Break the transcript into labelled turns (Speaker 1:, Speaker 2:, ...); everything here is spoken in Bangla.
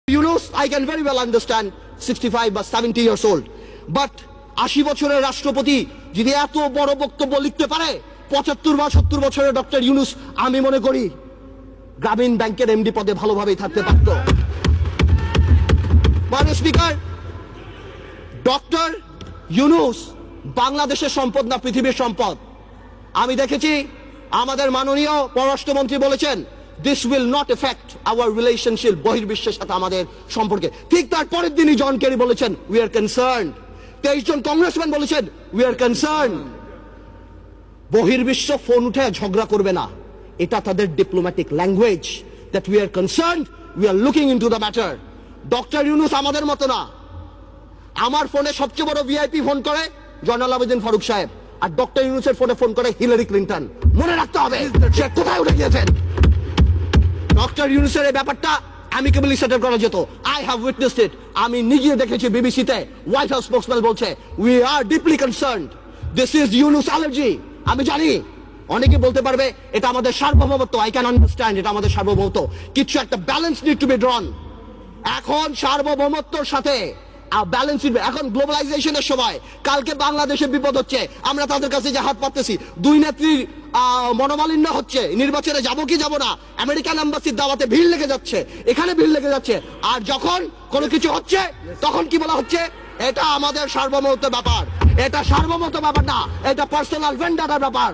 Speaker 1: Yunus, I can very well understand 65 বা 70 years old. But 80 বছরের রাষ্ট্রপতি যদি এত বড় বক্তব্য লিখতে পারে, 75 বা 70 বছরের ডক্টর ইউনুস আমি মনে করি গ্রামীণ ব্যাংকের এমডি পদে ভালোভাবেই থাকতে পারত। মাননীয় স্পিকার, ডক্টর ইউনুস বাংলাদেশের সম্পদ না পৃথিবীর সম্পদ। আমি দেখেছি আমাদের মাননীয় পররাষ্ট্রমন্ত্রী বলেছেন this will not affect our relationship বহির্বিশ্বের সাথে আমাদের সম্পর্কে। ঠিক তার পরের দিনই জন কেরি বলেছেন we are concerned। 23 জন কংগ্রেসম্যান বলেছেন we are concerned। বহির্বিশ্ব ফোন উঠে ঝগড়া করবে না, এটা তাদের diplomatic language that we are concerned, we are looking into the matter। Doctor Yunus আমাদের মতো না। আমার ফোনে সবচেয়ে বড় ভিআইপি ফোন করে জয়নাল আবেদিন ফারুক সাহেব, আর ডক্টর ইউনুসের ফোনে ফোন করে হিলারি ক্লিন্টন। মনে রাখতে হবে সে কোথায় উঠে গিয়েছেন। ডক্টর ইউনুসের এই ব্যাপারটা অ্যামিকেবলি সেটেল করা যেত। আই হ্যাভ উইটনেসড ইট। আমি নিজে দেখেছি বিবিসিতে হোয়াইট হাউস স্পোকসম্যান বলছে we are deeply concerned, this is Yunus allergy. আমি জানি অনেকে বলতে পারবে এটা আমাদের সার্বভৌমত্ব, আই ক্যান আন্ডারস্ট্যান্ড এটা আমাদের সার্বভৌমত্ব, কিছু একটা ব্যালেন্স নিড টু বি ড্রন। এখন সার্বভৌমত্বর সাথে ব্যালেন্স এখন গ্লোবালাইজেশনের সময় কালকে বাংলাদেশে বিপদ হচ্ছে, আমরা তাদের কাছে যে হাত পাততেছি। দুই নেত্রীর মনোমালিন্য হচ্ছে, নির্বাচনে যাব কি যাব না, আমেরিকান এম্বাসির দাওয়াতে ভিড় লেগে যাচ্ছে, এখানে ভিড় লেগে যাচ্ছে। আর যখন কোনো কিছু হচ্ছে তখন কি বলা হচ্ছে এটা আমাদের সার্বভৌমত্বের ব্যাপার। এটা সার্বভৌমত্ব ব্যাপার না, এটা পার্সোনাল ভেন্ডারের ব্যাপার।